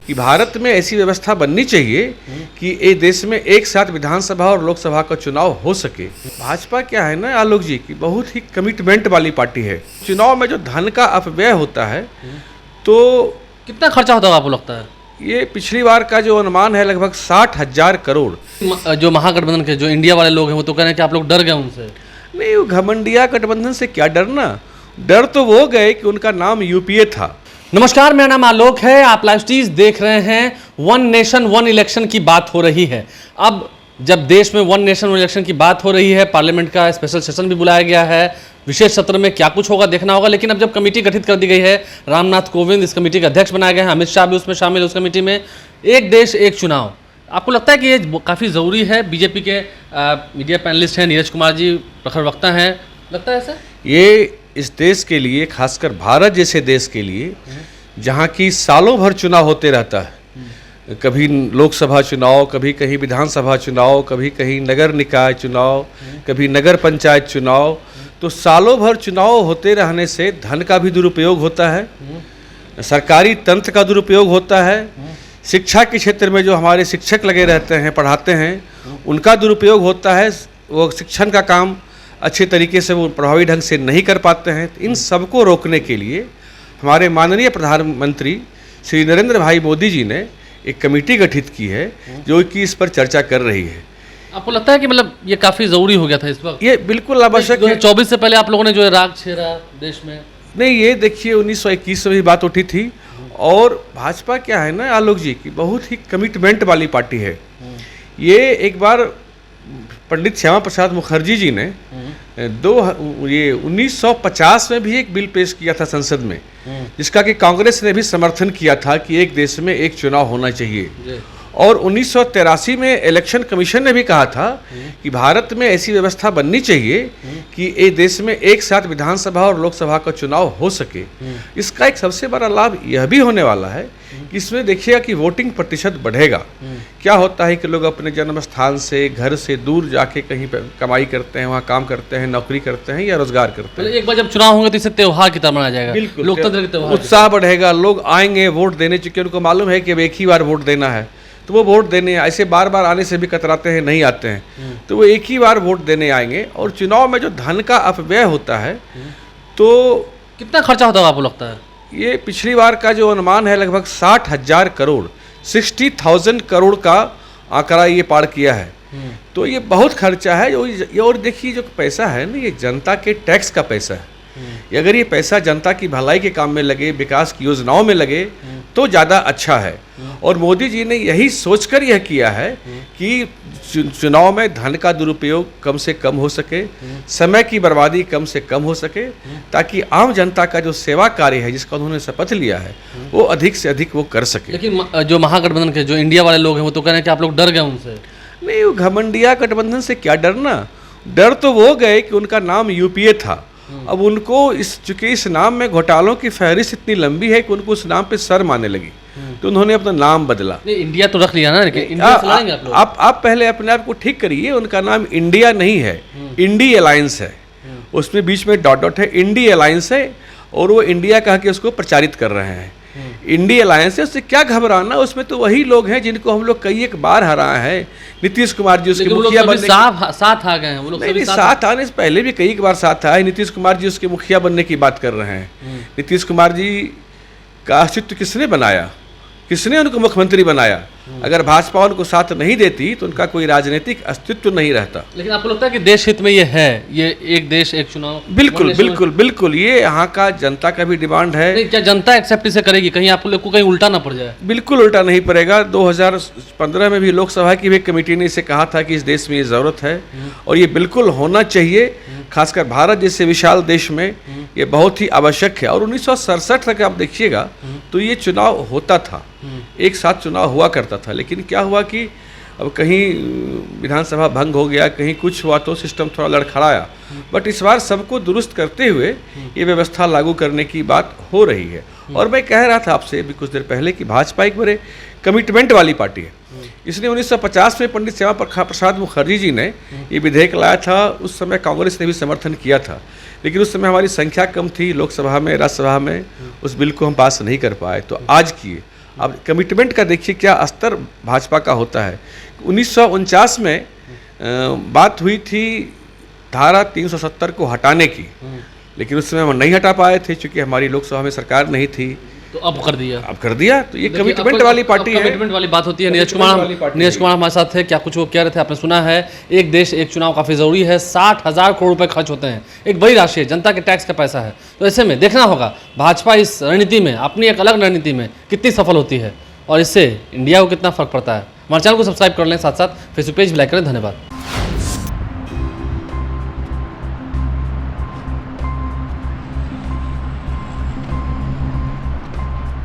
कि भारत में ऐसी व्यवस्था बननी चाहिए कि ये देश में एक साथ विधानसभा और लोकसभा का चुनाव हो सके। भाजपा क्या है ना आलोक जी की बहुत ही कमिटमेंट वाली पार्टी है। चुनाव में जो धन का अपव्यय होता है तो कितना खर्चा होता होगा आपको लगता है? ये पिछली बार का जो अनुमान है लगभग 60,000 करोड़। जो महागठबंधन के जो इंडिया वाले लोग हैं वो तो कह रहे हैं कि आप लोग डर गए उनसे। नहीं, वो घमंडिया गठबंधन से क्या डरना, डर तो वो गए कि उनका नाम यूपीए था। नमस्कार, मेरा नाम आलोक है। आप लाइव स्टीज देख रहे हैं। वन नेशन वन इलेक्शन की बात हो रही है। अब जब देश में वन नेशन वन इलेक्शन की बात हो रही है, पार्लियामेंट का स्पेशल सेशन भी बुलाया गया है। विशेष सत्र में क्या कुछ होगा देखना होगा। लेकिन अब जब कमेटी गठित कर दी गई है, रामनाथ कोविंद इस कमेटी के अध्यक्ष बनाए गए हैं, अमित शाह भी उसमें शामिल है उस कमेटी में। एक देश एक चुनाव, आपको लगता है कि ये काफ़ी ज़रूरी है? बीजेपी के मीडिया पैनलिस्ट हैं, नीरज कुमार जी प्रखर वक्ता हैं, लगता है ऐसा? ये इस देश के लिए, खासकर भारत जैसे देश के लिए जहाँ की सालों भर चुनाव होते रहता है, कभी लोकसभा चुनाव, कभी कहीं विधानसभा चुनाव, कभी कहीं नगर निकाय चुनाव, कभी नगर पंचायत चुनाव, तो सालों भर चुनाव होते रहने से धन का भी दुरुपयोग होता है, सरकारी तंत्र का दुरुपयोग होता है, शिक्षा के क्षेत्र में जो हमारे शिक्षक लगे रहते हैं, पढ़ाते हैं, उनका दुरुपयोग होता है। वो शिक्षण का काम अच्छे तरीके से वो प्रभावी ढंग से नहीं कर पाते हैं। इन सबको रोकने के लिए हमारे माननीय प्रधानमंत्री श्री नरेंद्र भाई मोदी जी ने एक कमेटी गठित की है जो कि इस पर चर्चा कर रही है। आपको लगता है कि मतलब ये काफ़ी ज़रूरी हो गया था इस वक्त? ये बिल्कुल आवश्यक है। 24 से पहले आप लोगों ने जो है राग छेड़ा देश में। नहीं, ये देखिए 1921 में भी बात उठी थी। और भाजपा क्या है ना आलोक जी की बहुत ही कमिटमेंट वाली पार्टी है। ये एक बार पंडित श्यामा प्रसाद मुखर्जी जी ने ये 1950 में भी एक बिल पेश किया था संसद में, जिसका कि कांग्रेस ने भी समर्थन किया था कि एक देश में एक चुनाव होना चाहिए। और 1983 में इलेक्शन कमीशन ने भी कहा था कि भारत में ऐसी व्यवस्था बननी चाहिए कि ये देश में एक साथ विधानसभा और लोकसभा का चुनाव हो सके। इसका एक सबसे बड़ा लाभ यह भी होने वाला है कि इसमें देखिएगा कि वोटिंग प्रतिशत बढ़ेगा। क्या होता है कि लोग अपने जन्म स्थान से, घर से दूर जाके कहीं कमाई करते हैं, वहाँ काम करते हैं, नौकरी करते हैं या रोजगार करते हैं। एक बार जब चुनाव होंगे तो इसे त्योहार की तरह मनाया जाएगा। बिल्कुल, लोकतंत्र के त्योहार, उत्साह बढ़ेगा, लोग आएंगे वोट देने, चूंकि उनको मालूम है कि अब एक ही बार वोट देना है, तो वो वोट देने ऐसे बार बार आने से भी कतराते हैं, नहीं आते हैं, तो वो एक ही बार वोट देने आएंगे। और चुनाव में जो धन का अपव्यय होता है तो कितना खर्चा होता होगा आपको लगता है? ये पिछली बार का जो अनुमान है लगभग 60,000 करोड़, 60,000 करोड़ का आंकड़ा ये पार किया है। तो ये बहुत खर्चा है। और देखिए जो पैसा है ना, ये जनता के टैक्स का पैसा है। अगर ये पैसा जनता की भलाई के काम में लगे, विकास की योजनाओं में लगे तो ज़्यादा अच्छा है। और मोदी जी ने यही सोचकर यह किया है कि चुनाव में धन का दुरुपयोग कम से कम हो सके, समय की बर्बादी कम से कम हो सके, ताकि आम जनता का जो सेवा कार्य है जिसका उन्होंने शपथ लिया है वो अधिक से अधिक वो कर सके। लेकिन जो महागठबंधन के जो इंडिया वाले लोग हैं वो तो कह रहे हैं कि आप लोग डर गए उनसे। नहीं, वो घमंडिया गठबंधन से क्या डरना, डर तो वो गए कि उनका नाम यूपीए था। अब उनको चूंकि इस नाम में घोटालों की फहरिस्त इतनी लंबी है कि उनको उस नाम पे शर्म आने लगी, तो उन्होंने अपना नाम बदला। नहीं, इंडिया तो रख लिया ना, लेकिन इंडिया से लड़ेंगे आप लोग। आप पहले अपने आप को ठीक करिए। उनका नाम इंडिया नहीं है, इंडी अलायंस है। उसमें बीच में डॉट डॉट है, इंडी अलायंस है। और वो इंडिया कह के उसको प्रचारित कर रहे हैं। इंडी अलायंस है, उससे क्या घबराना। उसमें तो वही लोग हैं जिनको हम लोग कई एक बार हराए हैं। नीतीश कुमार जी उसके मुखिया बनने साथ आ गए हैं। वो लोग नहीं, साथ आने से पहले भी कई बार साथ आए। नीतीश कुमार जी उसके मुखिया बनने की बात कर रहे हैं। नीतीश कुमार जी का अस्तित्व किसने बनाया, किसने उनको मुख्यमंत्री बनाया? अगर भाजपा उनको साथ नहीं देती तो उनका कोई राजनीतिक अस्तित्व नहीं रहता। लेकिन आपको लगता है कि देश हित में ये है, ये एक देश एक चुनाव? बिल्कुल बिल्कुल बिल्कुल, ये यहाँ का जनता का भी डिमांड है। क्या जनता एक्सेप्ट इसे करेगी? कहीं आप लोग को कहीं उल्टा ना पड़ जाए? बिल्कुल उल्टा नहीं पड़ेगा। 2015 में भी लोकसभा की भी कमेटी ने इसे कहा था कि इस देश में ये ज़रूरत है और ये बिल्कुल होना चाहिए। खासकर भारत जैसे विशाल देश में ये बहुत ही आवश्यक है। और 1967 तक आप देखिएगा तो ये चुनाव होता था, एक साथ चुनाव हुआ करता था। लेकिन क्या हुआ कि अब कहीं विधानसभा भंग हो गया, कहीं कुछ हुआ तो सिस्टम थोड़ा लड़खड़ाया। बट इस बार सबको दुरुस्त करते हुए ये व्यवस्था लागू करने की बात हो रही है। और मैं कह रहा था आपसे अभी कुछ देर पहले कि भाजपा एक बड़े कमिटमेंट वाली पार्टी है। इसलिए 1950 में पंडित श्यामा प्रसाद मुखर्जी जी ने ये विधेयक लाया था। उस समय कांग्रेस ने भी समर्थन किया था, लेकिन उस समय हमारी संख्या कम थी लोकसभा में, राज्यसभा में, उस बिल को हम पास नहीं कर पाए। तो आज किए, अब कमिटमेंट का देखिए क्या स्तर भाजपा का होता है। 1949 में बात हुई थी धारा 370 को हटाने की, लेकिन उस समय हम नहीं हटा पाए थे क्योंकि हमारी लोकसभा में सरकार नहीं थी। तो अब कर दिया, अब कर दिया। तो ये कमिटमेंट वाली पार्टी है, कमिटमेंट वाली बात होती है। नीरज कुमार हमारे साथ है, क्या कुछ वो कह रहे थे, आपने सुना है एक देश एक चुनाव काफ़ी ज़रूरी है, 60,000 करोड़ रुपए खर्च होते हैं, एक बड़ी राशि है, जनता के टैक्स का पैसा है। तो ऐसे में देखना होगा भाजपा इस रणनीति में, अपनी एक अलग रणनीति में कितनी सफल होती है और इससे इंडिया को कितना फर्क पड़ता है। हमारे चैनल को सब्सक्राइब कर लें, साथ साथ फेसबुक पेज भी लाइक करें। धन्यवाद।